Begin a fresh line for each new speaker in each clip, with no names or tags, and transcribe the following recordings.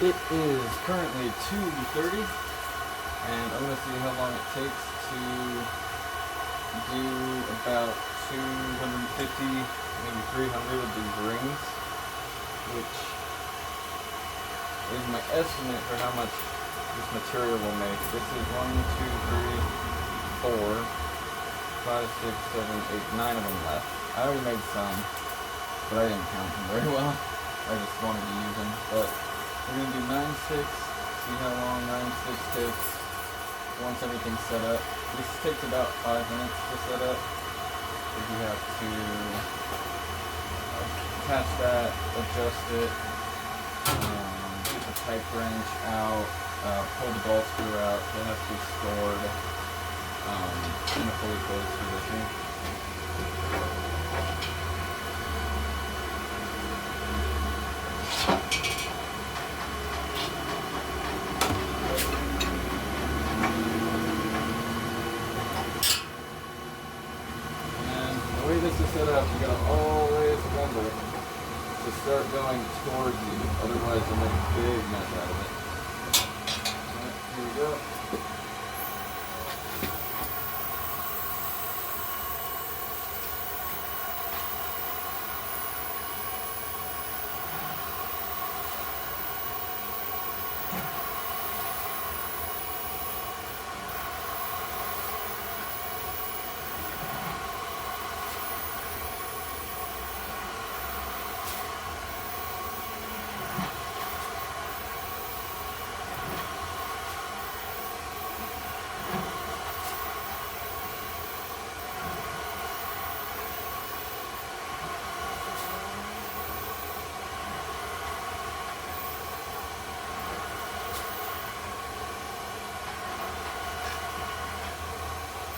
It is currently 2:30, and I'm going to see how long it takes to do about 250, maybe 300 of these rings, which is my estimate for how much this material will make. This is 1, 2, 3, 4, 5, 6, 7, 8, 9 of them left. I already made some, but I didn't count them very well. I just wanted to use them. But we're going to do 9/6, see how long 9/6 takes once everything's set up. This takes about 5 minutes to set up. You have to attach that, adjust it, get the pipe wrench out, pull the ball screw out. It has to be stored in a fully closed position. This is set up, you gotta always remember to start going towards you, otherwise you'll make a big mess out of it. Alright, here we go.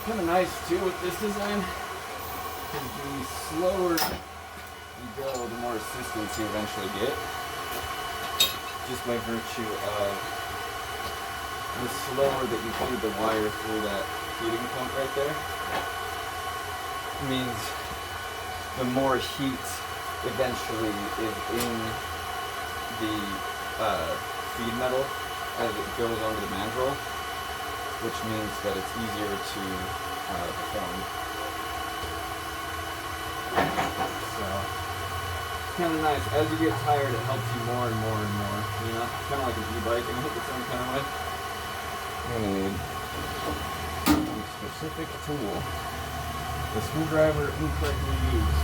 Kind of nice too with this design, because the slower you go, the more assistance you eventually get, just by virtue of the slower that you feed the wire through that heating pump right there, means the more heat eventually is in the feed metal as it goes onto the mandrel, which means that it's easier to form. So, kind of nice. As you get tired, it helps you more and more and more. You know, kind of like an e-bike in its own kind of way. You're gonna need a specific tool. The screwdriver incorrectly used.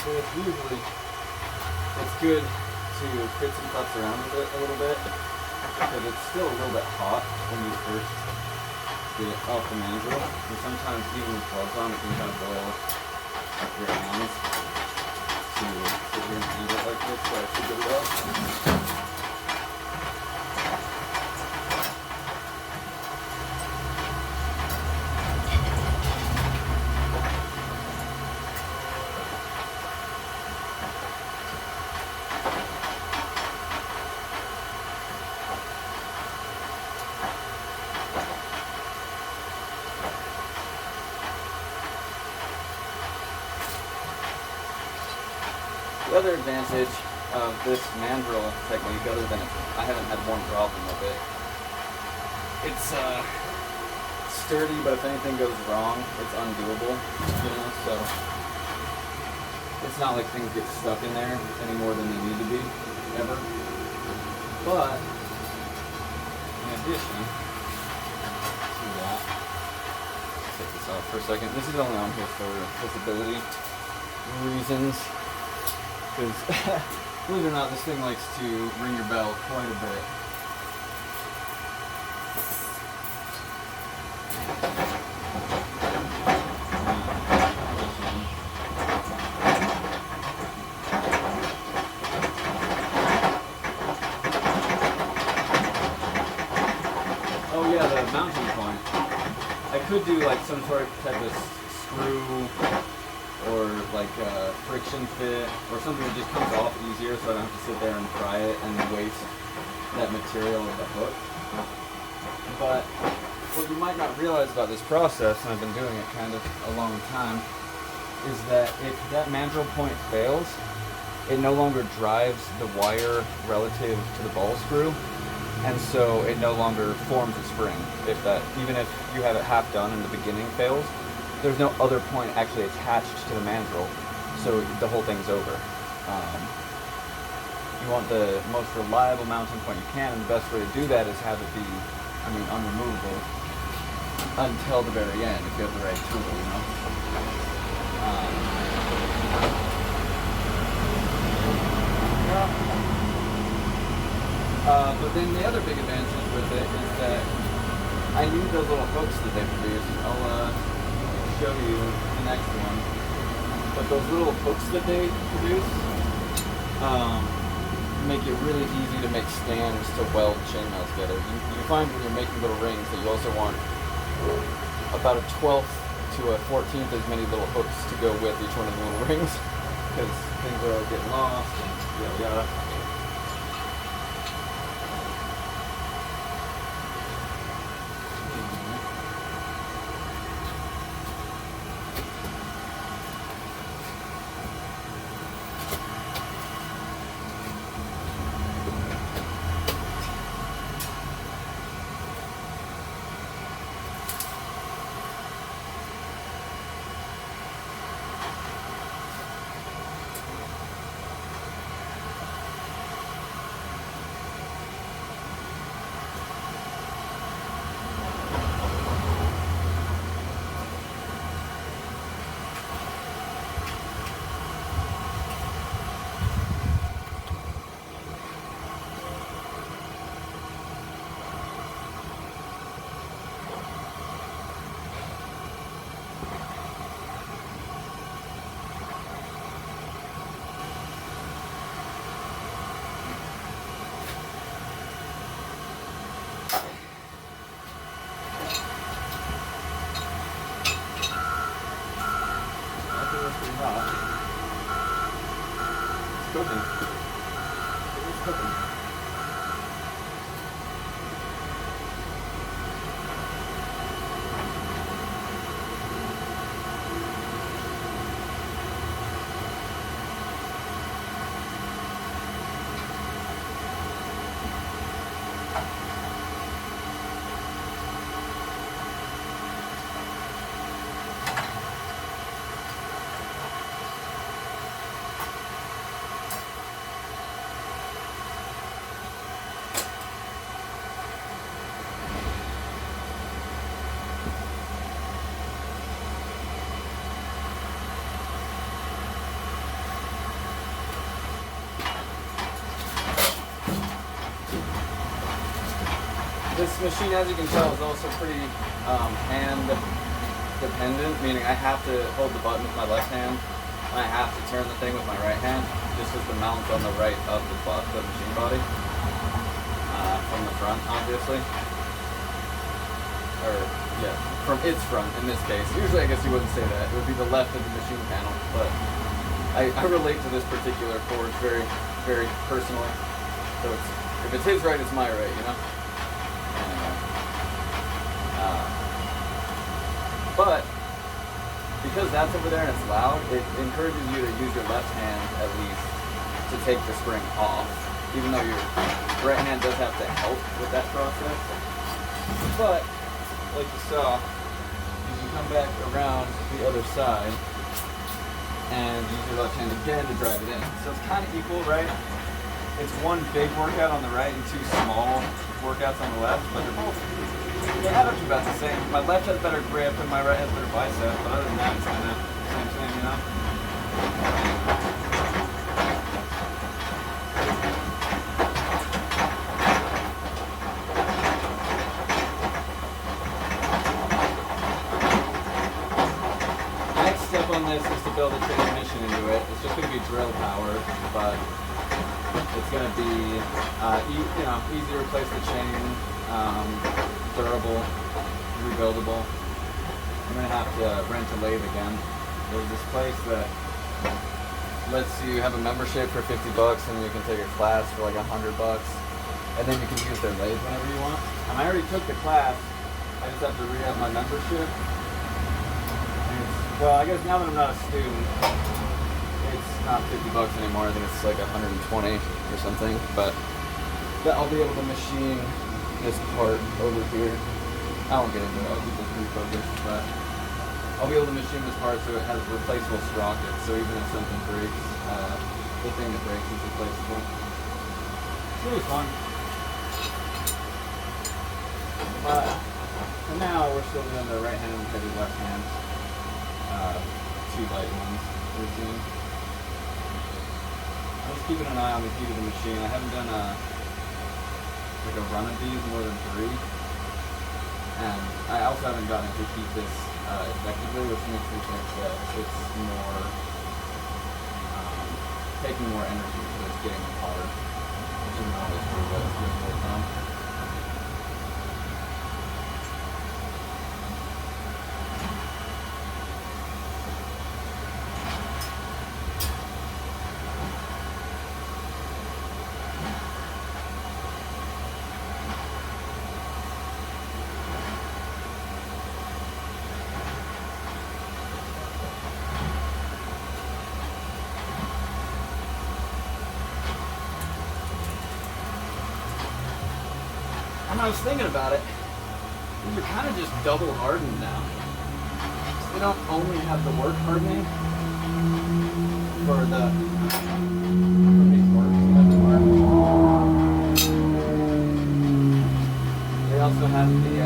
So it's good to fit some cuts around it a little bit, because it's still a little bit hot when you first get it off the mandrel, and sometimes even with gloves on it can kind of boil up your hands to sit here and handle it like this, so I should get it up. The other advantage of this mandrel technique, other than I haven't had one problem with it, it's sturdy, but if anything goes wrong, it's undoable, you know, so it's not like things get stuck in there any more than they need to be, ever. But, in addition to that, let's take this off for a second. This is only on here for visibility reasons. Because, believe it or not, this thing likes to ring your bell quite a bit. Oh yeah, the mounting point. I could do like some sort of type of screw or like like friction fit or something that just comes off easier, so I don't have to sit there and pry it and waste that material of the hook. But what you might not realize about this process, and I've been doing it kind of a long time, is that if that mandrel point fails, it no longer drives the wire relative to the ball screw, and so it no longer forms a spring. Even if you have it half done and the beginning fails, there's no other point actually attached to the mandrel, so the whole thing's over. You want the most reliable mounting point you can, and the best way to do that is have it be, unremovable until the very end if you have the right tool, you know. But then the other big advantage with it is that I need those little hooks that they produce. I'll show you the next one. But those little hooks that they produce make it really easy to make stands to weld chainmail together. You find when you're making little rings that you also want about a 12th to a 14th as many little hooks to go with each one of the little rings, because things are getting lost and yada yada. It's cooking. It's cooking. This machine, as you can tell, is also pretty hand dependent, meaning I have to hold the button with my left hand, and I have to turn the thing with my right hand, just as the mount's on the right of the machine body, from the front, obviously. Or, yeah, from its front, in this case. Usually, I guess you wouldn't say that. It would be the left of the machine panel, but I relate to this particular forge very, very personally. So if it's his right, it's my right, you know? But because that's over there and it's loud, it encourages you to use your left hand at least to take the spring off, even though your right hand does have to help with that process. But like you saw, you can come back around the other side and use your left hand again to drive it in. So it's kind of equal, right? It's one big workout on the right and two small workouts on the left, but they add up to about the same. My left has better grip and my right has better bicep, but other than that, it's kind of the same thing, you know? Next step on this is to build a transmission into it. It's just going to be drill powered, but it's going to be easy to replace the chain, durable, rebuildable. I'm going to have to rent a lathe again. There's this place that lets you have a membership for $50 and then you can take a class for like $100, and then you can use their lathe whenever you want. And I already took the class. I just have to re-up my membership. Well, I guess now that I'm not a student, it's not $50 anymore. I think it's like 120 or something. But I'll be able to machine this part over here. I won't get into it. I'll keep this refocused, but I'll be able to machine this part so it has replaceable sprockets. So even if something breaks, the thing that breaks is replaceable. It's really fun. But for now, we're still doing the right hand and heavy left hand. 2 light ones routine. I'm just keeping an eye on the heat of the machine. I haven't done a run of these more than 3. And I also haven't gotten to heat this effectively, which makes me think that it's more taking more energy because it's getting hotter, which isn't always true, but it's doing more time. I was thinking about it. These are kind of just double hardened now. They don't only have the work hardening for the they also have the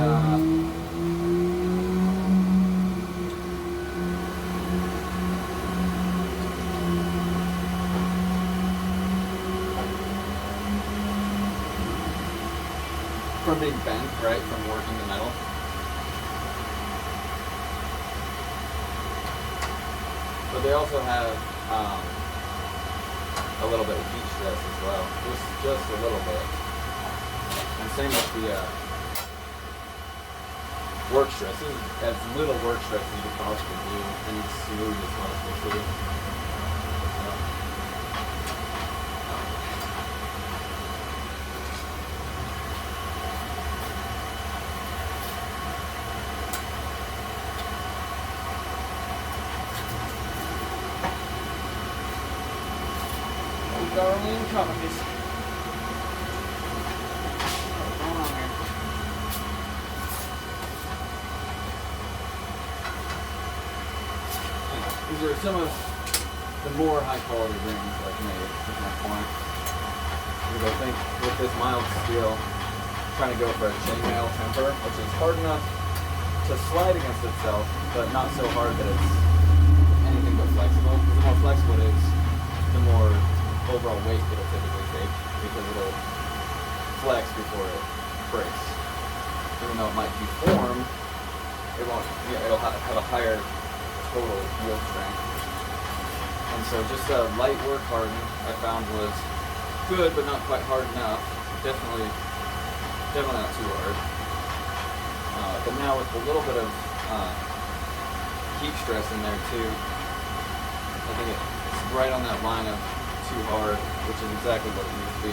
from being bent, right, from working the metal. But they also have a little bit of heat stress as well, just a little bit. And same with the work stress. This is as little work stress as you could possibly do, and it's smooth as possible too. Darling coffees. What's going on here? These are some of the more high quality rings like me, is my point. Because I think with this mild steel, trying to go for a chainmail temper, which is hard enough to slide against itself, but not so hard that it's anything but flexible. Because the more flexible it is, the more overall weight it'll typically take, because it'll flex before it breaks. Even though it might deform, it won't. Yeah, it'll have a higher total yield strength. And so just a light work harden I found was good, but not quite hard enough. Definitely not too hard. But now with a little bit of heat stress in there too, I think it's right on that line of too hard, which is exactly what it needs to be.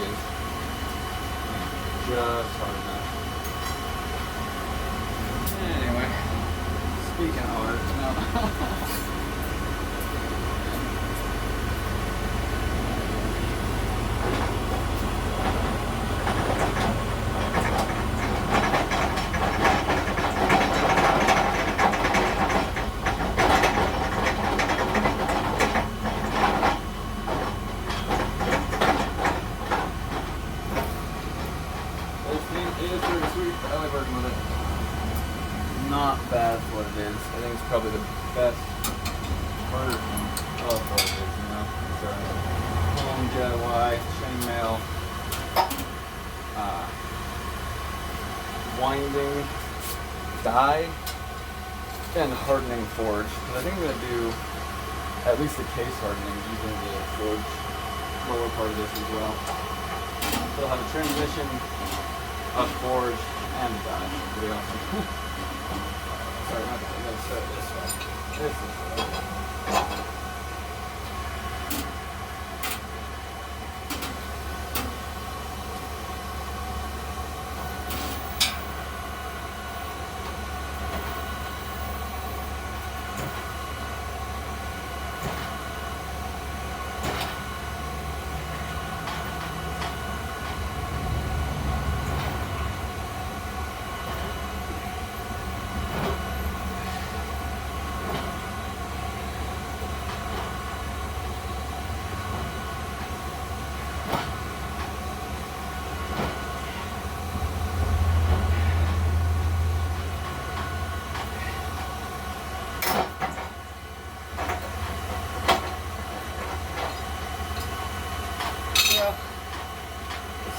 Just hard enough. Anyway, speaking of hard, no. Not bad for what it is. I think it's probably the best version of what it is, you know. It's a home DIY chainmail winding die and hardening forge. Because I think I'm going to do at least the case hardening using the forge lower part of this as well. So I'll have a transmission, a forge, and a die. Pretty awesome. Sorry, my bad. I'm going to start this way. This is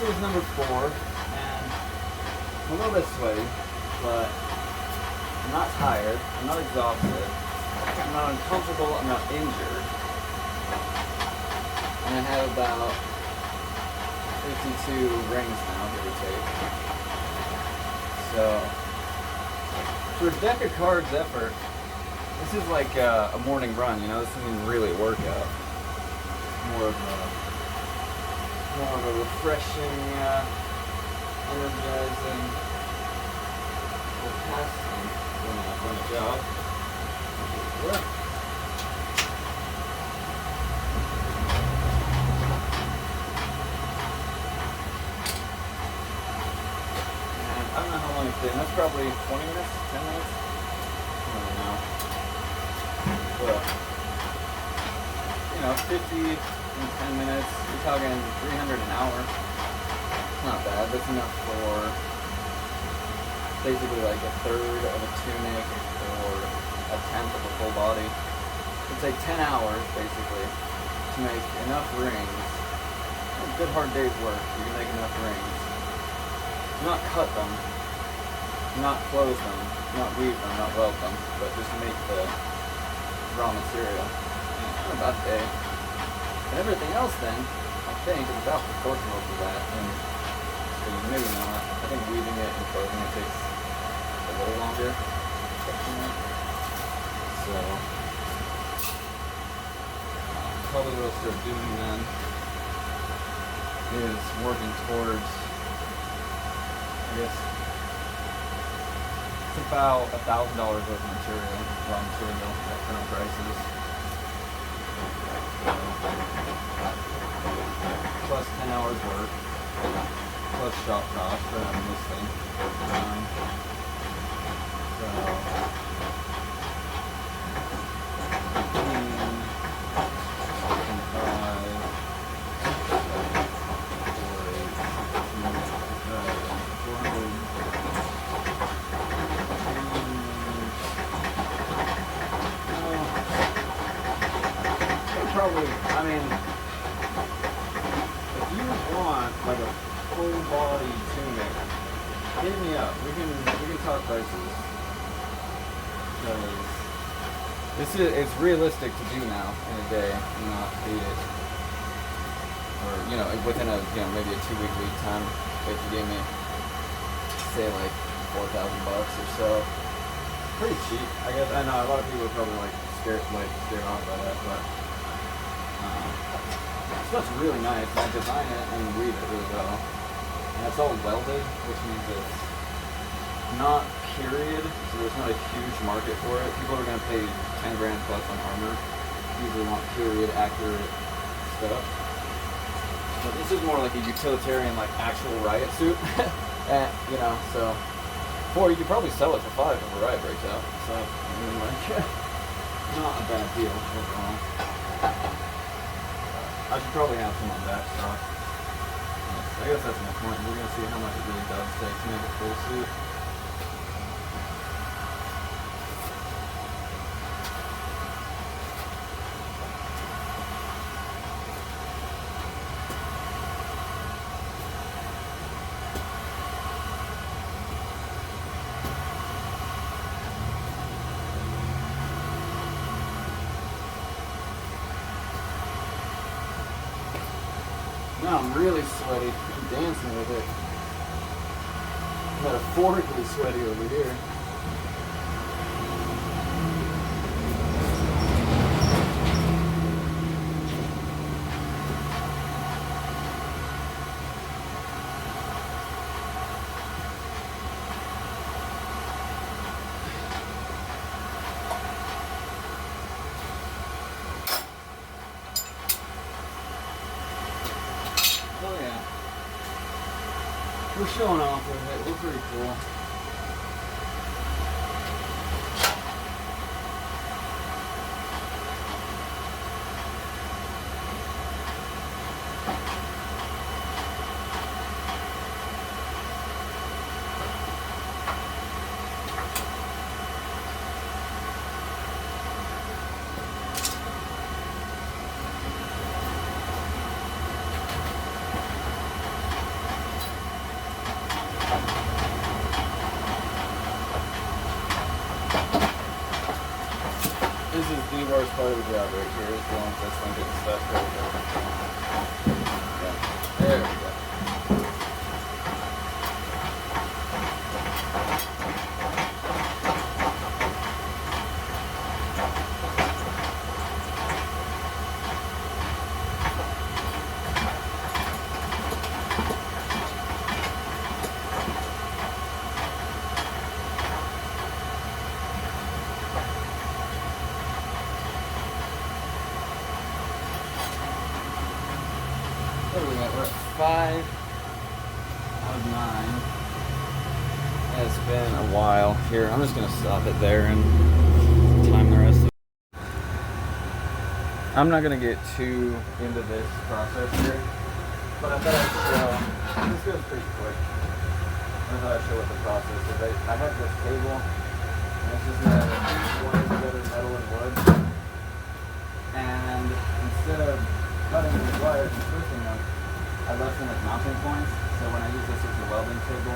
is number 4, and I'm a little bit sweaty, but I'm not tired, I'm not exhausted, I'm not uncomfortable, I'm not injured. And I have about 52 rings now, give or take. So, for a deck of cards effort, this is like a morning run, you know, this isn't really a workout. More of a refreshing, energizing, pastime when I run a job. Work. And I don't know how long it's been. That's probably 20 minutes, 10 minutes. I don't know. But, you know, 50 in 10 minutes. You're talking 300 an hour. It's not bad. That's enough for basically like a third of a tunic or a tenth of a full body. It'd take 10 hours basically to make enough rings. A good hard day's work, you can make enough rings. Not cut them, not close them, not weave them, not weld them, but just make the raw material. And about a day. And everything else then, I think, is about proportional to that. And so maybe not. I think weaving it and closing it takes a little longer. So, probably what I'll start doing then is working towards, I guess, it's about $1,000 worth of material, raw material at current prices. So, plus 10 hours work, plus shop costs for having this thing. So, 400, probably, I mean, if you want like a full body tunic, hit me up. We can talk prices. Because it's realistic to do now in a day and not hate it. Or, you know, within a, you know, maybe a 2-week lead time, if you gave me, say, like $4,000 or so. Pretty cheap, I guess. I know a lot of people are probably like scared off by that, but stuff's really nice. And I design it and weave it really well. And it's all welded, which means it's not period, so there's not a huge market for it. People are going to pay 10 grand plus on armor. Usually want period accurate stuff. But this is more like a utilitarian, like actual riot suit. And, you know, so, or you could probably sell it for 5 if a riot breaks out. So, I mean, like, not a bad deal overall. I should probably have some on back stock. I guess that's my point. We're going to see how much it really does take to make a full suit. Now I'm really sweaty. I'm dancing with it. Metaphorically sweaty over here. Oh yeah. We're showing off with it. We're pretty cool. hardest part of the job right here is dealing with this thing getting stuck over. Yeah. There we go. What are we at? We're at 5 out of 9. It's been a while. Here, I'm just going to stop it there and time the rest of it. I'm not going to get too into this process here, but I thought I'd show, this goes pretty quick. I thought I'd show what the process is. I have this table, and it's just made out of one together metal and wood. And instead of cutting these wires and twisting them, I left them as mounting points. So when I use this as a welding table,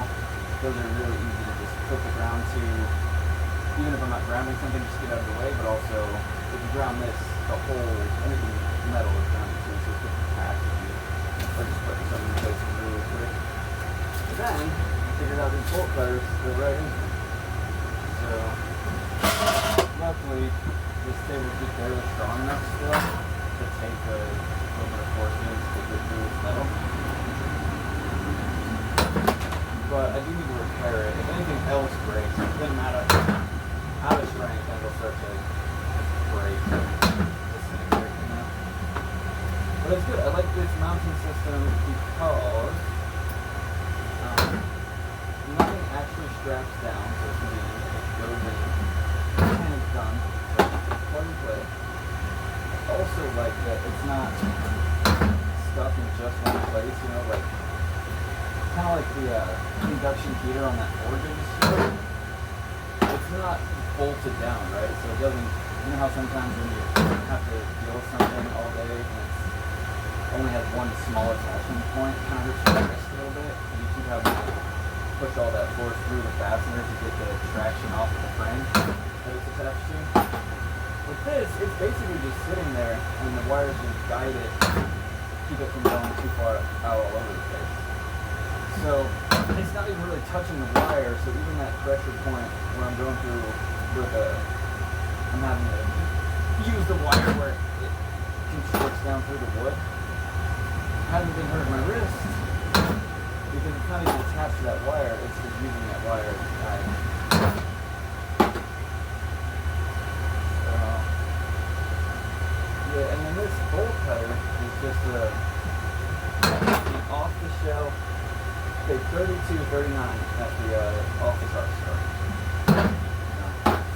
those are really easy to just put the ground to. Even if I'm not grounding something, just get out of the way. But also, if you ground this, the whole anything metal is grounded too, so it's good for packaging. Or just putting something in place really quick. But then I figured out these bolt cutters go right in here. So luckily, this table's just barely strong enough still to take a little bit of force in to get through this metal. But I do need to repair it. If anything else breaks, then I'm out of strength and it'll start to just break this thing here, you know. But it's good. I like this mounting system because nothing actually straps down, so it's convenient. It goes in and it's done. So it's plug and play. I also like that it's not stuck in just one place, you know, like kind of like the induction heater on that forge I just showed. It's not bolted down, right? So it doesn't, you know how sometimes when you have to deal with something all day and it only has one small attachment point, it kind of hurts your wrist a little bit, and you keep having to push all that force through the fastener to get the traction off of the frame that it's attached to. With this, it's basically just sitting there and the wires just guide it, keep it from going too far out all over the place. So it's not even really touching the wire, so even that pressure point where I'm going through I'm having to use the wire where it constricts down through the wood. Hasn't been hurting my wrist because it's not even attached to that wire, it's just using that wire as a guide. So yeah, and then this bolt cutter is just an off the shelf. Okay, $32.39 at the office art store.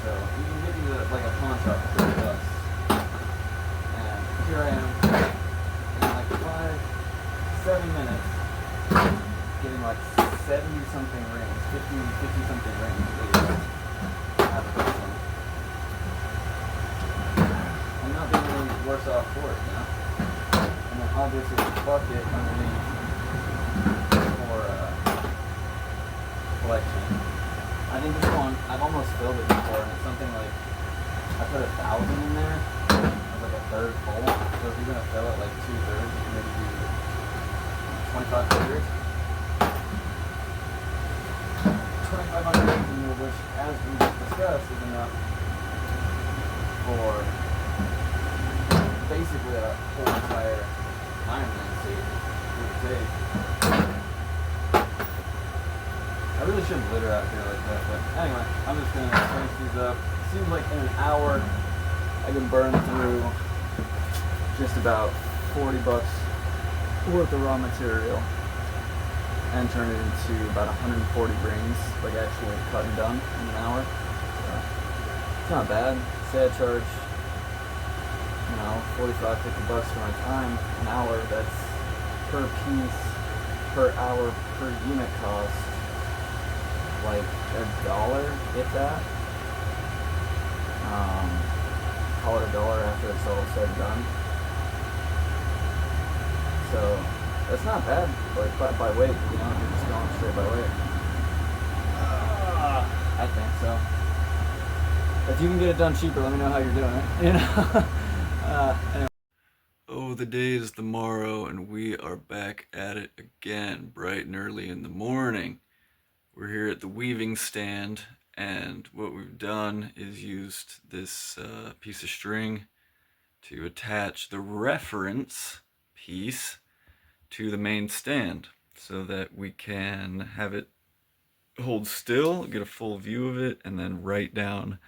So you can get these at like a pawn shop for $30. And here I am in like 7 minutes getting like 70 something rings, 50 something rings out of this one. I'm not being any worse off for it, you know? And then obviously the bucket underneath collection. I think this one, I've almost filled it before, and it's something like, I put 1,000 in there, as like a third full, so if you're going to fill it like 2/3, you can maybe do 2,500. 2,500 in here, which, as we just discussed, is enough for basically a whole entire Ironman suit, give or take. I really shouldn't litter out here like that, but anyway, I'm just going to finish these up. Seems like in an hour I can burn through just about $40 worth of raw material and turn it into about 140 rings, like actually cut and done in an hour. So it's not bad. Say I charge, you know, $45, $50 for my time an hour. That's per piece, per hour, per unit cost. Like $1, if that. Call it $1 after it's all said and done. So that's not bad, like by weight, you know, if you're just going straight by weight. I think so. If you can get it done cheaper, let me know how you're doing it. You know. Anyway.
Oh, the day is the morrow, and we are back at it again, bright and early in the morning. We're here at the weaving stand, and what we've done is used this piece of string to attach the reference piece to the main stand so that we can have it hold still, get a full view of it, and then write down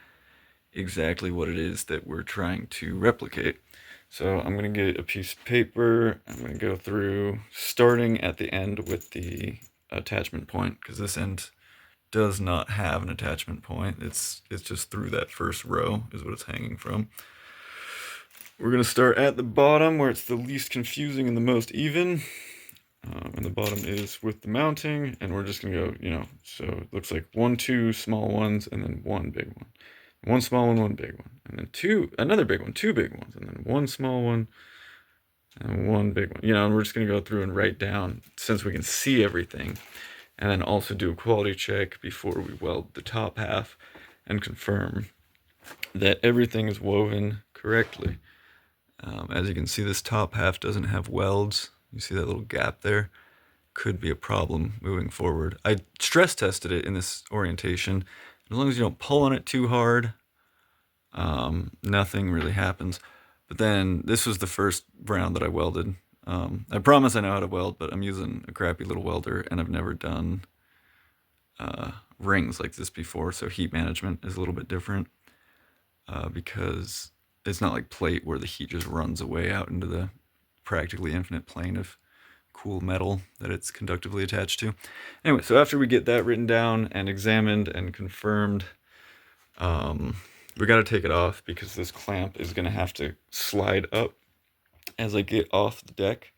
exactly what it is that we're trying to replicate. So I'm going to get a piece of paper. I'm going to go through starting at the end with the attachment point, because this end does not have an attachment point. It's just through that first row is what it's hanging from. We're going to start at the bottom where it's the least confusing and the most even. And the bottom is with the mounting, and we're just going to go, so it looks like 1, 2 small ones, and then 1 big one. 1 small one, 1 big one, and then another big one, 2 big ones, and then 1 small one, and 1 big one. And we're just going to go through and write down, since we can see everything, and then also do a quality check before we weld the top half and confirm that everything is woven correctly. As you can see, this top half doesn't have welds. You see that little gap there? Could be a problem moving forward. I stress tested it in this orientation. As long as you don't pull on it too hard, nothing really happens. But then this was the first round that I welded. I promise I know how to weld, but I'm using a crappy little welder, and I've never done rings like this before, so heat management is a little bit different because it's not like plate where the heat just runs away out into the practically infinite plane of cool metal that it's conductively attached to. Anyway, so after we get that written down and examined and confirmed, we got to take it off because this clamp is going to have to slide up as I get off the deck.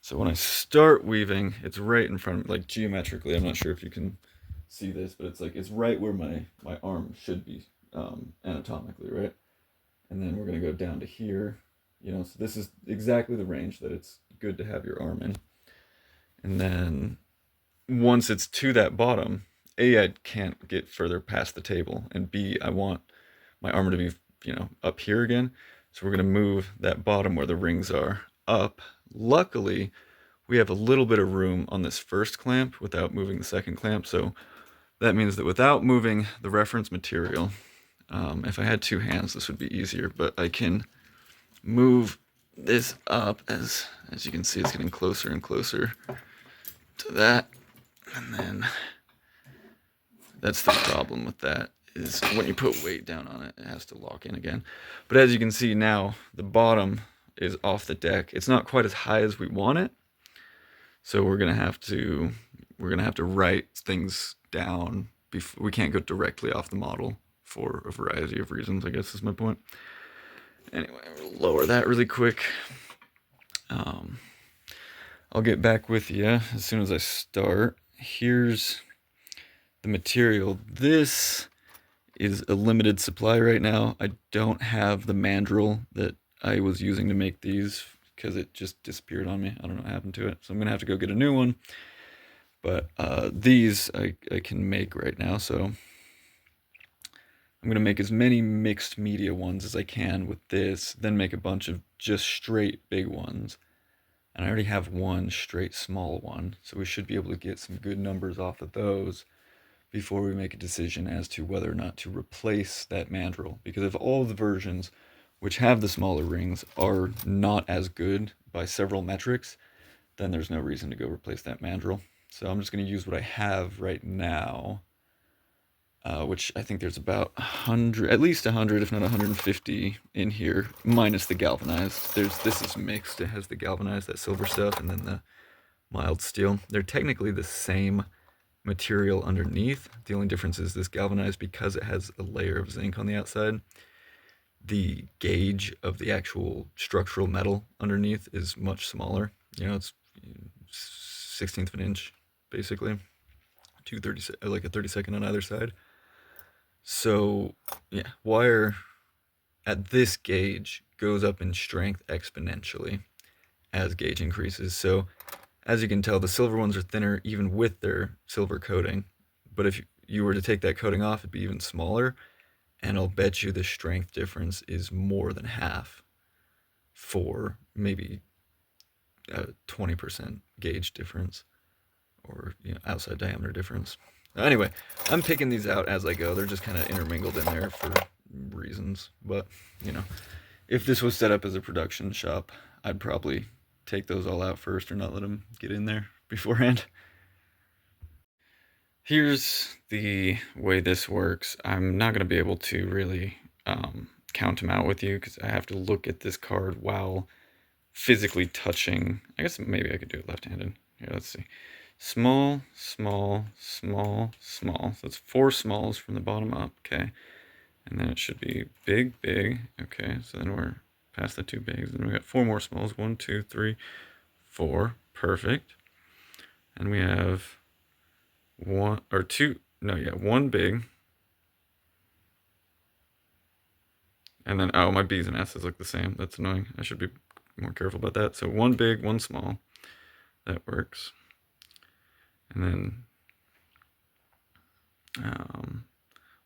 So when I start weaving, it's right in front of me, like geometrically. I'm not sure if you can see this, but it's right where my arm should be anatomically, right? And then we're going to go down to here, so this is exactly the range that it's good to have your arm in. And then once it's to that bottom, A, I can't get further past the table, and B, I want my armor to be, up here again. So we're going to move that bottom where the rings are up. Luckily, we have a little bit of room on this first clamp without moving the second clamp. So that means that without moving the reference material, if I had 2 hands, this would be easier, but I can move this up as you can see, it's getting closer and closer to that. And then that's the problem with that, is when you put weight down on it, it has to lock in again. But as you can see now, the bottom is off the deck. It's not quite as high as we want it. So we're gonna have to write things down. We can't go directly off the model for a variety of reasons, I guess is my point. Anyway, we'll lower that really quick. I'll get back with you as soon as I start. Here's the material. This is a limited supply right now. I don't have the mandrel that I was using to make these because it just disappeared on me. I don't know what happened to it. So I'm going to have to go get a new one. But these I can make right now. So I'm going to make as many mixed media ones as I can with this, then make a bunch of just straight big ones. And I already have one straight small one, so we should be able to get some good numbers off of those before we make a decision as to whether or not to replace that mandrel. Because if all the versions which have the smaller rings are not as good by several metrics, then there's no reason to go replace that mandrel. So I'm just going to use what I have right now, which I think there's about 100, at least 100, if not 150 in here, minus the galvanized. This is mixed. It has the galvanized, that silver stuff, and then the mild steel. They're technically the same material underneath. The only difference is this galvanized, because it has a layer of zinc on the outside, the gauge of the actual structural metal underneath is much smaller. It's 1/16 of an inch, basically. 2/30, like a 32nd on either side. So, yeah, wire at this gauge goes up in strength exponentially as gauge increases. So, as you can tell, the silver ones are thinner even with their silver coating. But if you were to take that coating off, it'd be even smaller. and I'll bet you the strength difference is more than half for maybe a 20% gauge difference, or outside diameter difference. Anyway, I'm picking these out as I go. They're just kind of intermingled in there for reasons. But, if this was set up as a production shop, I'd probably take those all out first or not let them get in there beforehand. Here's the way this works. I'm not going to be able to really count them out with you because I have to look at this card while physically touching. I guess maybe I could do it left-handed. Here, let's see. Small, small, small, small. So it's 4 smalls from the bottom up, okay? And then it should be big, big. Okay, so then we're past the 2 bigs. And we got 4 more smalls. 1, 2, 3, 4. Perfect. And we have 1 or 2. No, yeah, 1 big. And then, oh, my B's and S's look the same. That's annoying. I should be more careful about that. So 1 big, 1 small. That works. And then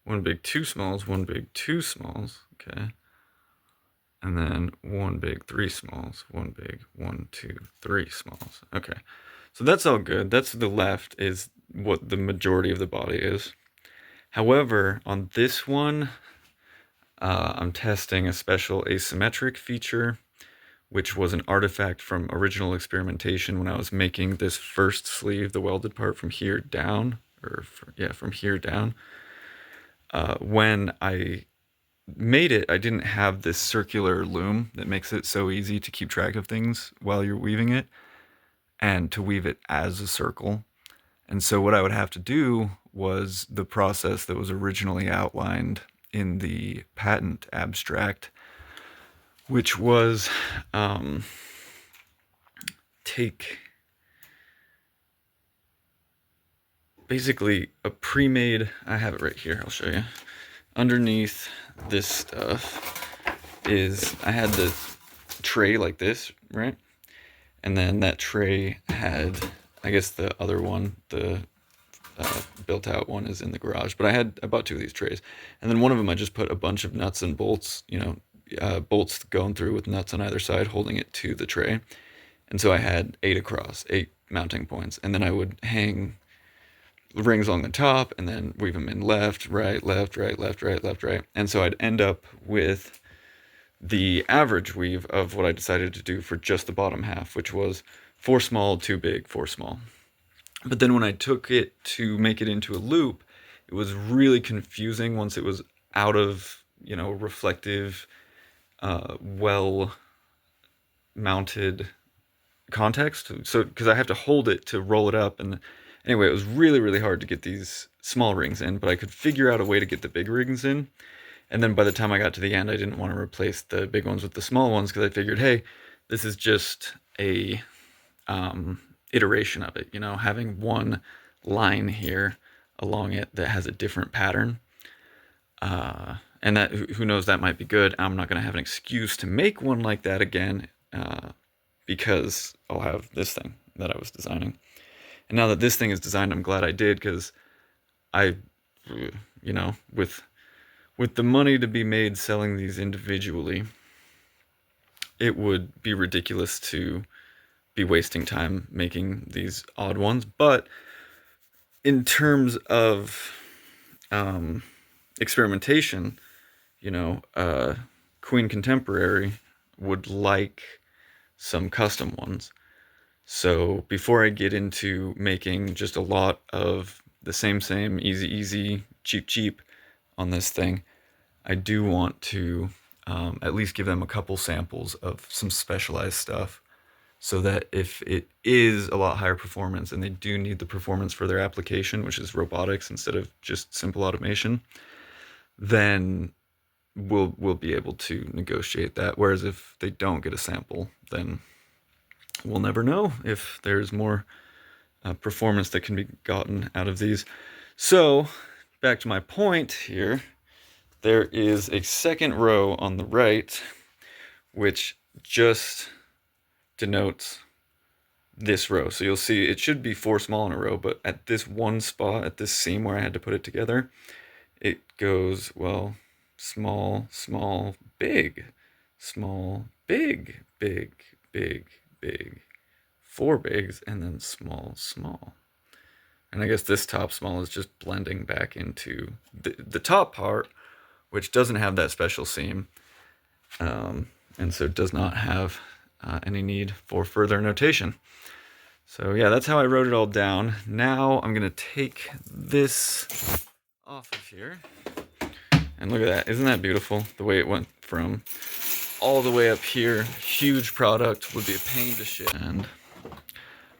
1 big, 2 smalls, 1 big, 2 smalls, okay. And then 1 big, 3 smalls, 1 big, 1, 2, 3 smalls. Okay, so that's all good. That's the left is what the majority of the body is. However, on this one, I'm testing a special asymmetric feature, which was an artifact from original experimentation when I was making this first sleeve, the welded part from here down, from here down. When I made it, I didn't have this circular loom that makes it so easy to keep track of things while you're weaving it, and to weave it as a circle. And so what I would have to do was the process that was originally outlined in the patent abstract, which was take basically a pre-made, I have it right here, I'll show you. Underneath this stuff is, I had the tray like this, right? And then that tray had, I guess the other one, the built out one is in the garage, but I bought 2 of these trays. And then one of them I just put a bunch of nuts and bolts, bolts going through with nuts on either side holding it to the tray. And so I had 8 across, 8 mounting points. And then I would hang rings along the top and then weave them in left, right, left, right, left, right, left, right. And so I'd end up with the average weave of what I decided to do for just the bottom half, which was 4 small, 2 big, 4 small. But then when I took it to make it into a loop, it was really confusing once it was out of, reflective, well mounted context. So, because I have to hold it to roll it up. And anyway, it was really, really hard to get these small rings in, but I could figure out a way to get the big rings in. And then by the time I got to the end, I didn't want to replace the big ones with the small ones because I figured, hey, this is just a iteration of it, having one line here along it that has a different pattern. And that, who knows, that might be good. I'm not going to have an excuse to make one like that again because I'll have this thing that I was designing. And now that this thing is designed, I'm glad I did, because I, with the money to be made selling these individually, it would be ridiculous to be wasting time making these odd ones. But in terms of experimentation, Queen Contemporary would like some custom ones. So before I get into making just a lot of the same, easy, cheap on this thing, I do want to at least give them a couple samples of some specialized stuff, so that if it is a lot higher performance and they do need the performance for their application, which is robotics instead of just simple automation, then we'll be able to negotiate that. Whereas if they don't get a sample, then we'll never know if there's more performance that can be gotten out of these. So back to my point here, there is a second row on the right, which just denotes this row. So you'll see it should be 4 small in a row, but at this one spot, at this seam where I had to put it together, it goes, well, small, small, big, small, big, big, big, big, 4 bigs, and then small, small. And I guess this top small is just blending back into the top part, which doesn't have that special seam, and so does not have any need for further notation. So yeah, that's how I wrote it all down. Now I'm gonna take this off of here, and look at that. Isn't that beautiful? The way it went from all the way up here. Huge product, would be a pain to ship. And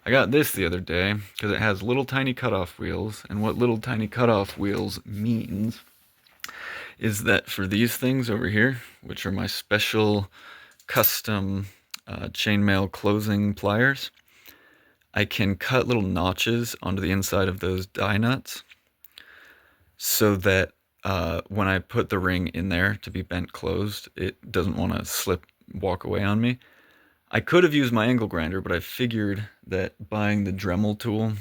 I got this the other day because it has little tiny cutoff wheels, and what little tiny cutoff wheels means is that for these things over here, which are my special custom chainmail closing pliers, I can cut little notches onto the inside of those die nuts so that when I put the ring in there to be bent closed, it doesn't want to walk away on me. I could have used my angle grinder, but I figured that buying the Dremel tool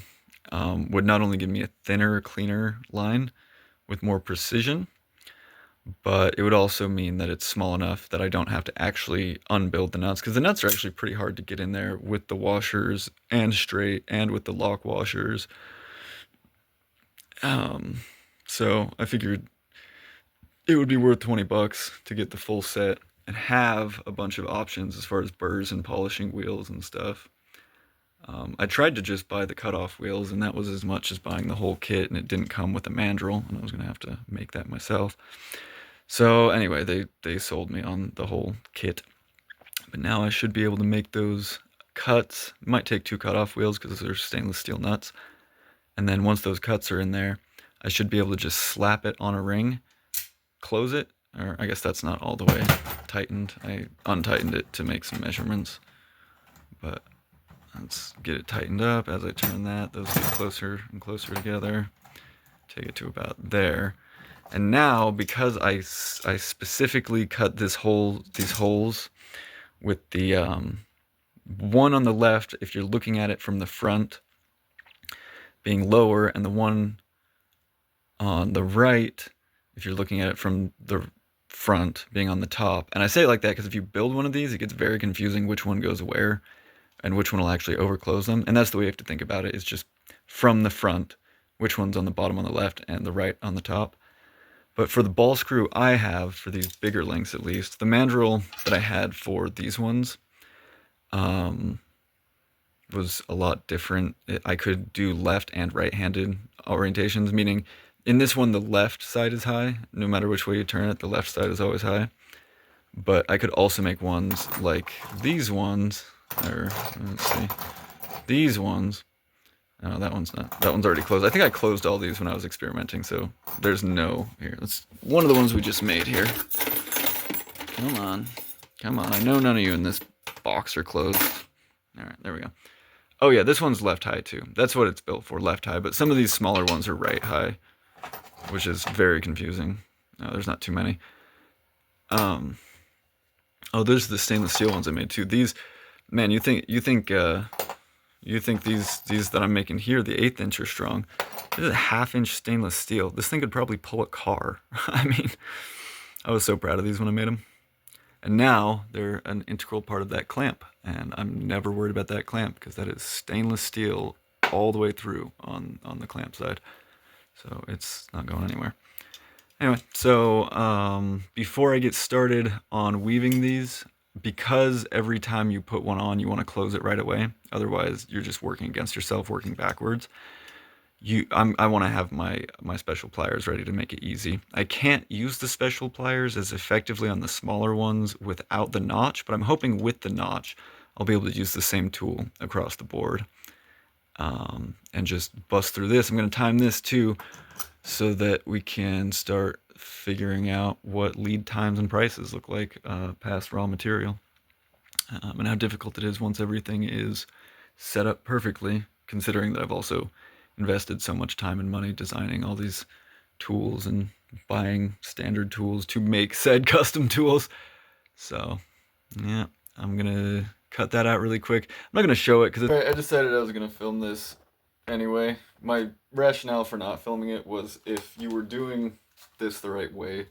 would not only give me a thinner, cleaner line with more precision, but it would also mean that it's small enough that I don't have to actually unbuild the nuts, because the nuts are actually pretty hard to get in there with the washers and straight and with the lock washers. So I figured it would be worth 20 bucks to get the full set and have a bunch of options as far as burrs and polishing wheels and stuff. I tried to just buy the cutoff wheels, and that was as much as buying the whole kit, and it didn't come with a mandrel, and I was going to have to make that myself. So anyway, they sold me on the whole kit. But now I should be able to make those cuts. It might take 2 cutoff wheels because they're stainless steel nuts. And then once those cuts are in there, I should be able to just slap it on a ring, close it, or I guess that's not all the way tightened. I untightened it to make some measurements. But let's get it tightened up. As I turn that, those get closer and closer together. Take it to about there. And now, because I specifically cut these holes with the one on the left, if you're looking at it from the front, being lower, and the one on the right, if you're looking at it from the front, being on the top. And I say it like that because if you build one of these, it gets very confusing which one goes where and which one will actually overclose them. And that's the way you have to think about it, is just from the front, which one's on the bottom on the left and the right on the top. But for the ball screw I have, for these bigger lengths at least, the mandrel that I had for these ones was a lot different. I could do left and right-handed orientations, meaning in this one the left side is high. No matter which way you turn it, the left side is always high. But I could also make ones like these ones, or let's see, these ones. Oh, that one's already closed. I think I closed all these when I was experimenting, so there's no, here, that's one of the ones we just made here. Come on. I know none of you in this box are closed. All right, there we go. Oh yeah, this one's left high too. That's what it's built for, left high, but some of these smaller ones are right high, which is very confusing. No, there's not too many. Oh, there's the stainless steel ones I made too. These, man, you think these that I'm making here, the 1/8 inch, are strong. This is a 1/2 inch stainless steel. This thing could probably pull a car. I mean, I was so proud of these when I made them. And now they're an integral part of that clamp, and I'm never worried about that clamp because that is stainless steel all the way through on the clamp side. So it's not going anywhere. Anyway, so before I get started on weaving these, because every time you put one on, you want to close it right away. Otherwise, you're just working against yourself, working backwards. I want to have my special pliers ready to make it easy. I can't use the special pliers as effectively on the smaller ones without the notch, but I'm hoping with the notch, I'll be able to use the same tool across the board and just bust through this. I'm going to time this too, so that we can start figuring out what lead times and prices look like past raw material, and how difficult it is once everything is set up perfectly, considering that I've also invested so much time and money designing all these tools and buying standard tools to make said custom tools. So yeah, I'm gonna cut that out really quick. I'm not gonna show it because I decided I was gonna film this anyway. My rationale for not filming it was, if you were doing this the right way,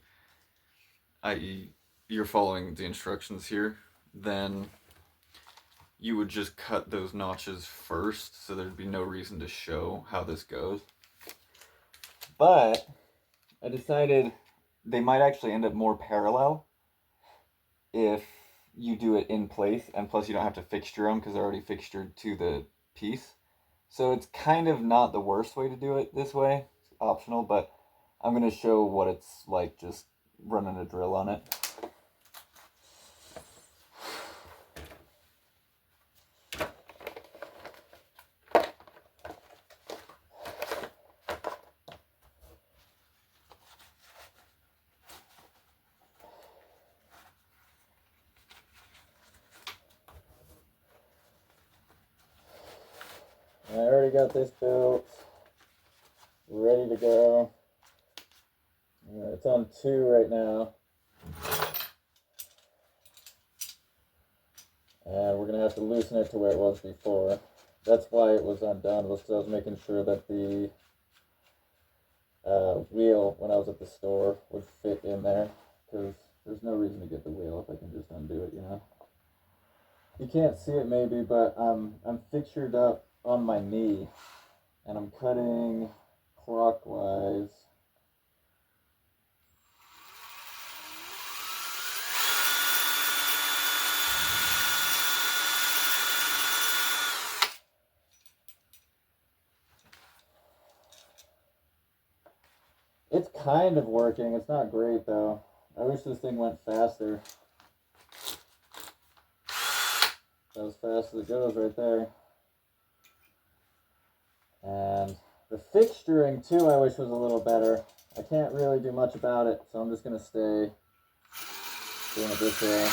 i.e. you're following the instructions here, then you would just cut those notches first, so there'd be no reason to show how this goes. But I decided they might actually end up more parallel if you do it in place, and plus you don't have to fixture them because they're already fixtured to the piece. So it's kind of not the worst way to do it this way. It's optional, but I'm going to show what it's like just running a drill on it. I already got this built, ready to go. It's on 2 right now. And we're going to have to loosen it to where it was before. That's why it was undone, was because I was making sure that the wheel, when I was at the store, would fit in there. Because there's no reason to get the wheel if I can just undo it, you know? You can't see it maybe, but I'm fixtured up on my knee. And I'm cutting clockwise. It's kind of working. It's not great though. I wish this thing went faster. That's as fast as it goes right there. And the fixturing too, I wish was a little better. I can't really do much about it, so I'm just gonna stay doing it this way.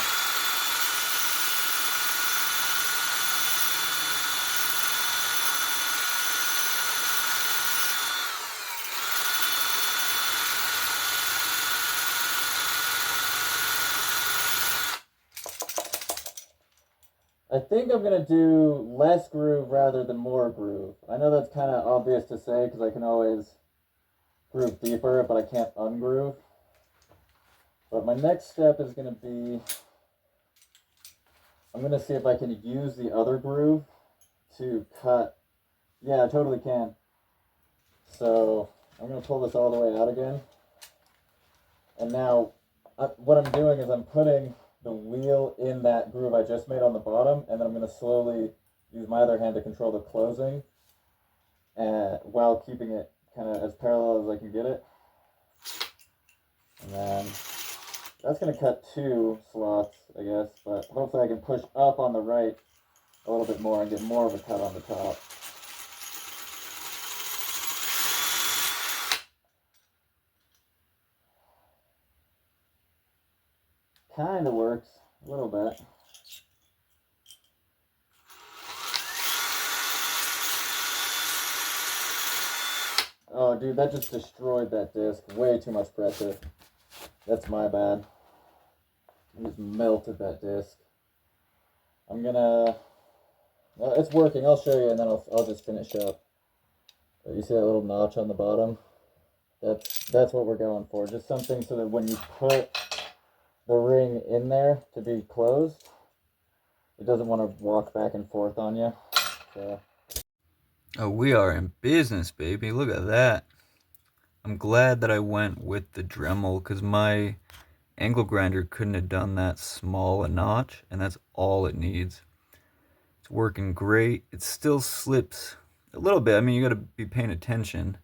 I think I'm going to do less groove rather than more groove. I know that's kind of obvious to say because I can always groove deeper, but I can't ungroove. But my next step is going to be, I'm going to see if I can use the other groove to cut. Yeah, I totally can. So I'm going to pull this all the way out again. And now what I'm doing is I'm putting the wheel in that groove I just made on the bottom, and then I'm going to slowly use my other hand to control the closing while keeping it kind of as parallel as I can get it. And then that's going to cut 2 slots, I guess, but hopefully I can push up on the right a little bit more and get more of a cut on the top. Kind of works a little bit. Oh, dude, that just destroyed that disc. Way too much pressure. That's my bad. I just melted that disc. I'm gonna... it's working. I'll show you, and then I'll just finish up. You see that little notch on the bottom? That's what we're going for. Just something so that when you put the ring in there to be closed, it doesn't want to walk back and forth on you. So. Oh, we are in business, baby. Look at that. I'm glad that I went with the Dremel because my angle grinder couldn't have done that small a notch, and that's all it needs. It's working great. It still slips a little bit. I mean, you got to be paying attention.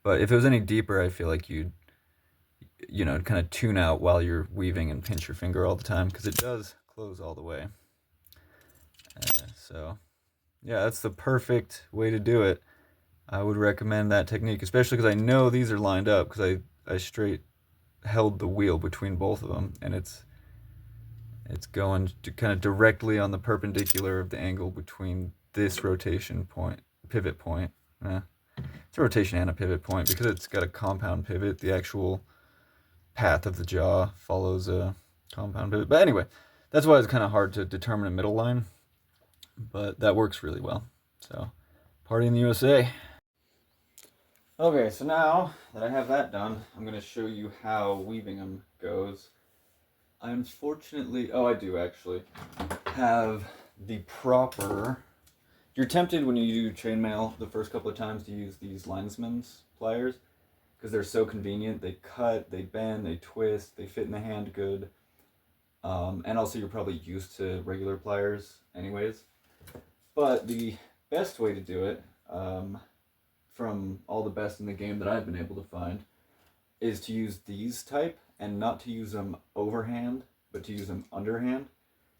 But if it was any deeper, I feel like you'd, kind of tune out while you're weaving and pinch your finger all the time because it does close all the way. So, yeah, that's the perfect way to do it. I would recommend that technique, especially because I know these are lined up because I straight held the wheel between both of them, and it's going to kind of directly on the perpendicular of the angle between this rotation point, pivot point. It's a rotation and a pivot point because it's got a compound pivot. The actual path of the jaw follows a compound pivot. But anyway, that's why it's kind of hard to determine a middle line, but that works really well. So, party in the USA. Okay, so now that I have that done, I'm going to show you how weaving them goes. I unfortunately, oh, I do actually have the proper. You're tempted when you do chainmail the first couple of times to use these linesman's pliers because they're so convenient. They cut, they bend, they twist, they fit in the hand good. And also, you're probably used to regular pliers, anyways. But the best way to do it, from all the best in the game that I've been able to find, is to use these type and not to use them overhand, but to use them underhand.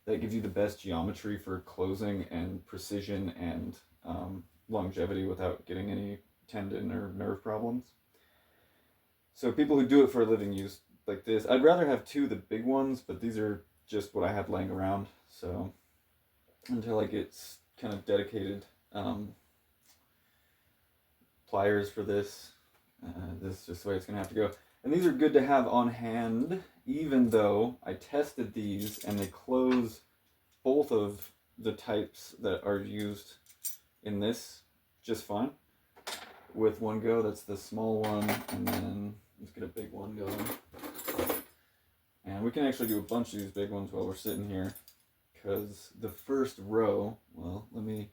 That gives you the best geometry for closing and precision and longevity without getting any tendon or nerve problems. So people who do it for a living use like this. I'd rather have two of the big ones, but these are just what I have laying around. So until I get kind of dedicated pliers for this, this is just the way it's gonna have to go. And these are good to have on hand, even though I tested these and they close both of the types that are used in this just fine with one go. That's the small one, and then let's get a big one going. And we can actually do a bunch of these big ones while we're sitting here, because the first row, well, let me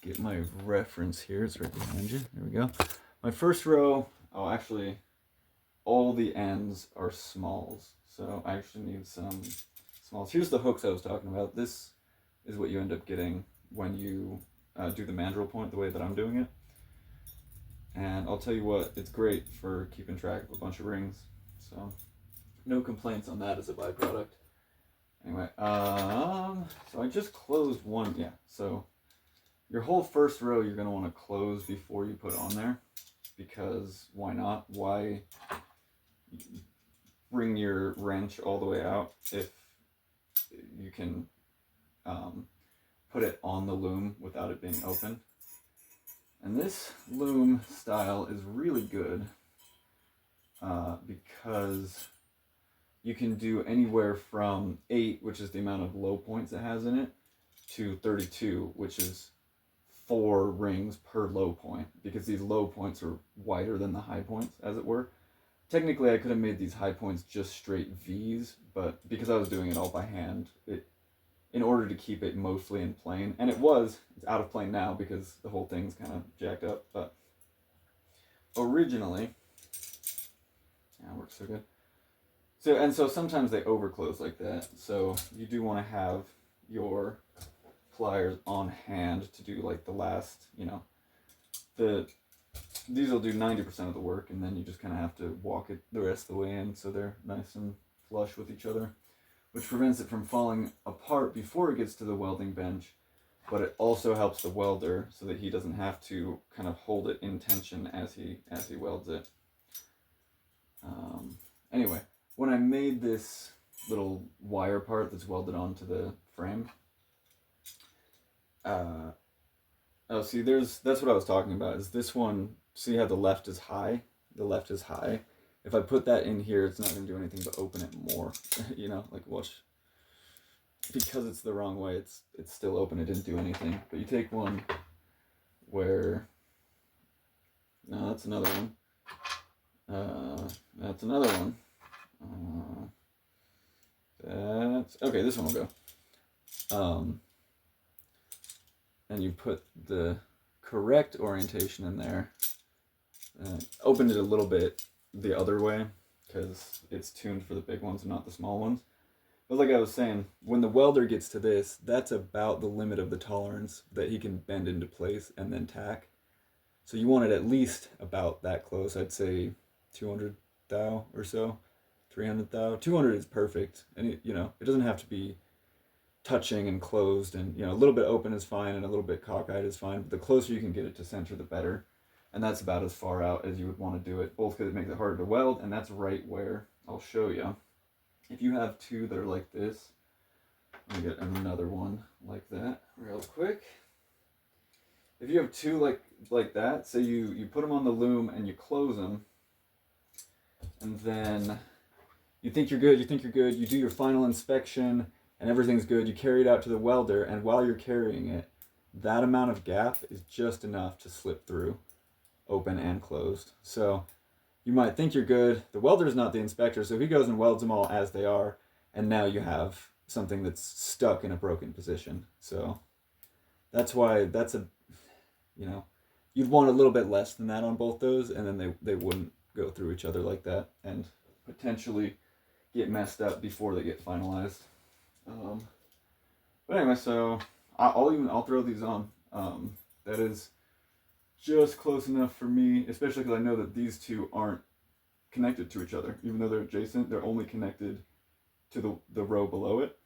get my reference here. It's right behind you. There we go. My first row, oh, actually, all the ends are smalls. So I actually need some smalls. Here's the hooks I was talking about. This is what you end up getting when you do the mandrel point the way that I'm doing it. And I'll tell you what, it's great for keeping track of a bunch of rings. So no complaints on that as a byproduct. Anyway, so I just closed one. Yeah, so your whole first row you're going to want to close before you put on there, because why not? Why bring your wrench all the way out if you can put it on the loom without it being open? And this loom style is really good because you can do anywhere from 8, which is the amount of low points it has in it, to 32, which is 4 rings per low point, because these low points are wider than the high points, as it were. Technically, I could have made these high points just straight V's, but because I was doing it all by hand, in order to keep it mostly in plane, and it's out of plane now because the whole thing's kind of jacked up, but originally, yeah, it works so good. So sometimes they overclose like that, so you do want to have your pliers on hand to do like the last, these will do 90% of the work, and then you just kind of have to walk it the rest of the way in so they're nice and flush with each other, which prevents it from falling apart before it gets to the welding bench, but it also helps the welder so that he doesn't have to kind of hold it in tension as he welds it. Anyway, when I made this little wire part that's welded onto the frame, see, that's what I was talking about, is this one. See how the left is high? The left is high. If I put that in here, it's not going to do anything but open it more. Like watch. Because it's the wrong way, it's still open. It didn't do anything. But you take one where... No, that's another one. That's another one. Okay, this one will go. And you put the correct orientation in there. Opened it a little bit the other way because it's tuned for the big ones and not the small ones. But like I was saying, when the welder gets to this, that's about the limit of the tolerance that he can bend into place and then tack. So you want it at least about that close. I'd say 200 thou or so, 300 thou. 200 is perfect, and it doesn't have to be touching and closed, and a little bit open is fine and a little bit cockeyed is fine, but the closer you can get it to center, the better. And that's about as far out as you would want to do it, both because it makes it harder to weld, and that's right where I'll show you. If you have two that are like this, let me get another one like that real quick. If you have two like that, say you put them on the loom and you close them, and then you think you're good, you do your final inspection, and everything's good, you carry it out to the welder, and while you're carrying it, that amount of gap is just enough to slip through, open and closed. So you might think you're good. The welder is not the inspector, so he goes and welds them all as they are, and now you have something that's stuck in a broken position. So that's why that's a, you know, you'd want a little bit less than that on both those, and then they wouldn't go through each other like that and potentially get messed up before they get finalized. But anyway, so I'll throw these on. That is just close enough for me, especially because I know that these two aren't connected to each other, even though they're adjacent. They're only connected to the row below it.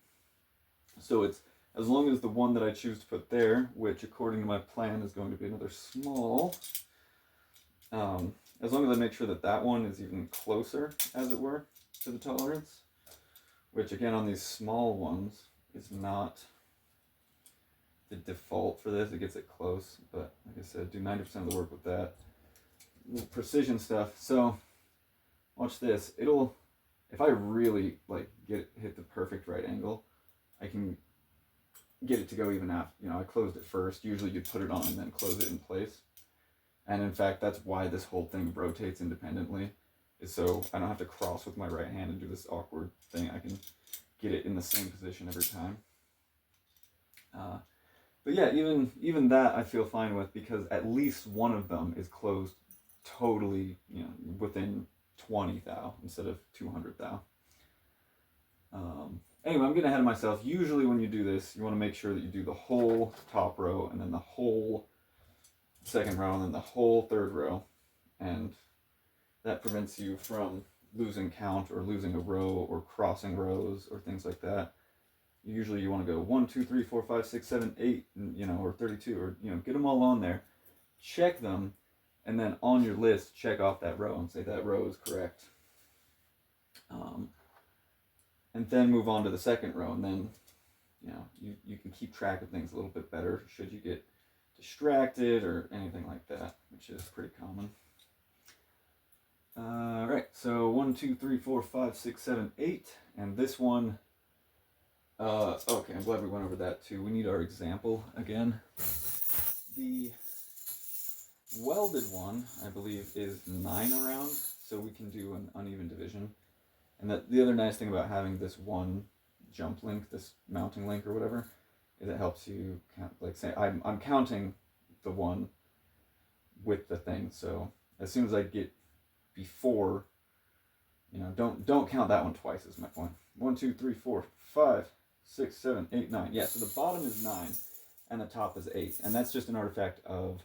So it's as long as the one that I choose to put there, which according to my plan is going to be another small, as long as I make sure that that one is even closer, as it were, to the tolerance, which again on these small ones is not the default for this. It gets it close, but like I said, do 90% of the work with that precision stuff. So watch this. It'll, if I really like hit the perfect right angle, I can get it to go even after, you know, I closed it first. Usually you'd put it on and then close it in place. And in fact, that's why this whole thing rotates independently, is so I don't have to cross with my right hand and do this awkward thing. I can get it in the same position every time. But yeah, even that I feel fine with, because at least one of them is closed totally, you know, within 20 thou instead of 200 thou. Anyway, I'm getting ahead of myself. Usually when you do this, you want to make sure that you do the whole top row and then the whole second row and then the whole third row. And that prevents you from losing count or losing a row or crossing rows or things like that. Usually you want to go 1, 2, 3, 4, 5, 6, 7, 8, you know, or 32, or, you know, get them all on there. Check them, and then on your list, check off that row and say that row is correct. And then move on to the second row, and then, you know, you can keep track of things a little bit better should you get distracted or anything like that, which is pretty common. Alright, so 1, 2, 3, 4, 5, 6, 7, 8, and this one, okay, I'm glad we went over that too. We need our example again. The welded one, I believe, is 9 around, so we can do an uneven division. And that the other nice thing about having this one jump link, this mounting link or whatever, is it helps you count, like say I'm counting the one with the thing, so as soon as I get before, you know, don't count that one twice is my point. 1, 2, 3, 4, 5, 6, 7, 8, 9. Yeah, so the bottom is 9 and the top is 8, and that's just an artifact of,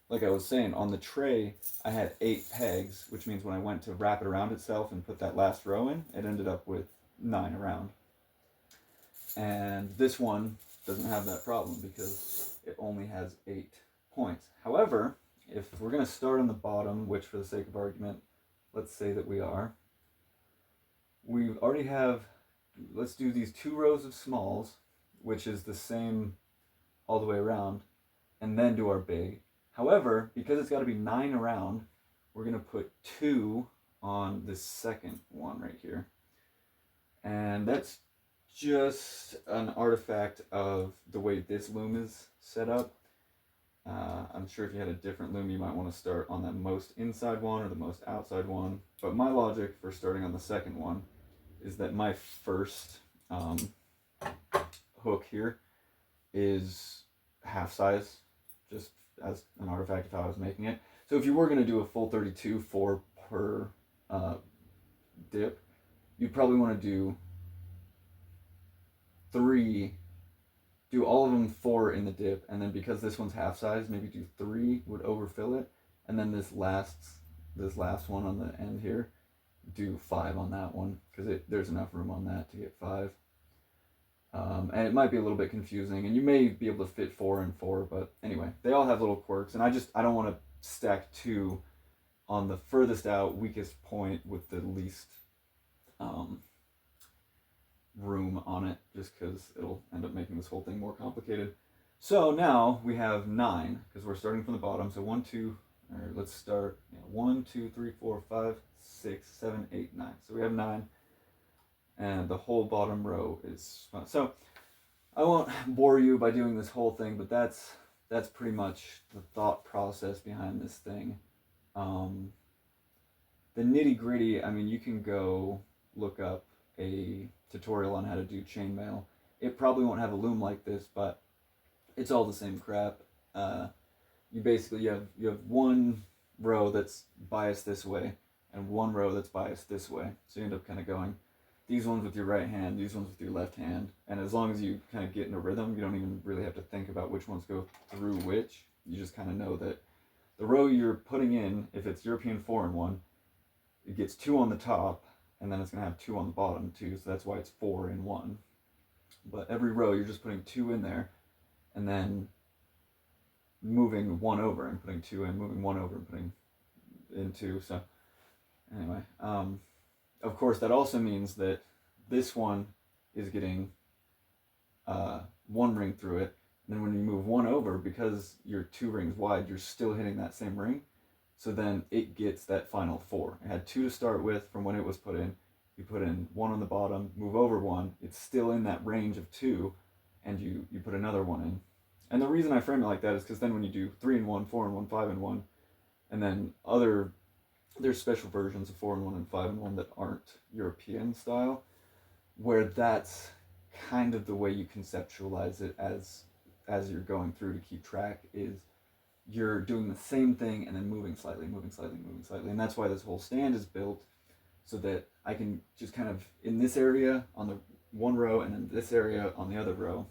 like I was saying, on the tray, I had 8 pegs, which means when I went to wrap it around itself and put that last row in, it ended up with 9 around. And this one doesn't have that problem because it only has 8 points. However, if we're going to start on the bottom, which for the sake of argument, let's say that we are, we already have, let's do these 2 rows of smalls, which is the same all the way around, and then do our big. However, because it's got to be 9 around, we're going to put 2 on this second one right here. And that's just an artifact of the way this loom is set up. I'm sure if you had a different loom, you might want to start on the most inside one or the most outside one. But my logic for starting on the second one is that my first hook here is half size, just as an artifact of how I was making it. So if you were going to do a full 32, 4 per dip, you'd probably want to do 3, do all of them 4 in the dip, and then because this one's half size, maybe do 3 would overfill it, and then this last one on the end here, do 5 on that one, because there's enough room on that to get 5. And it might be a little bit confusing, and you may be able to fit 4 and 4, but anyway, they all have little quirks, and I don't want to stack 2 on the furthest out, weakest point with the least room on it, just because it'll end up making this whole thing more complicated. So now we have 9, because we're starting from the bottom, so 1, 2, or let's start, 1, 2, 3, 4, 5, 6, 7, 8, 9. So we have 9. And the whole bottom row is fun. So I won't bore you by doing this whole thing, but that's pretty much the thought process behind this thing. The nitty gritty, I mean, you can go look up a
tutorial on how to do chainmail. It probably won't have a loom like this, but it's all the same crap. You basically you have one row that's biased this way and one row that's biased this way. So you end up kind of going these ones with your right hand, these ones with your left hand, and as long as you kind of get in a rhythm, you don't even really have to think about which ones go through which. You just kind of know that the row you're putting in, if it's European 4-in-1, it gets 2 on the top, and then it's going to have 2 on the bottom too, so that's why it's 4-in-1. But every row you're just putting 2 in there, and then moving 1 over and putting 2 in, moving 1 over and putting in 2. So anyway, of course that also means that this one is getting 1 ring through it. And then when you move 1 over, because you're 2 rings wide, you're still hitting that same ring. So then it gets that final 4. It had 2 to start with from when it was put in. You put in 1 on the bottom, move over 1. It's still in that range of 2, and you put another 1 in. And the reason I frame it like that is because then when you do 3-in-1, 4-in-1, 5-in-1, and then there's special versions of 4-in-1 and 5-in-1 that aren't European style, where that's kind of the way you conceptualize it as you're going through to keep track, is you're doing the same thing and then moving slightly, moving slightly, moving slightly. And that's why this whole stand is built, so that I can just kind of, in this area on the one row and then this area on the other row,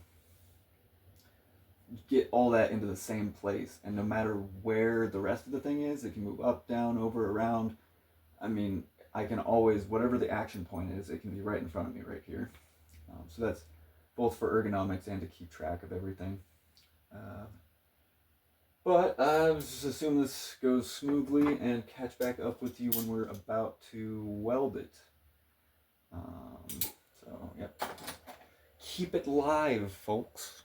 get all that into the same place. And no matter where the rest of the thing is, it can move up, down, over, around. I mean, I can always, whatever the action point is, it can be right in front of me right here. So that's both for ergonomics and to keep track of everything. But I just assume this goes smoothly and catch back up with you when we're about to weld it. So, yep. Keep it live, folks.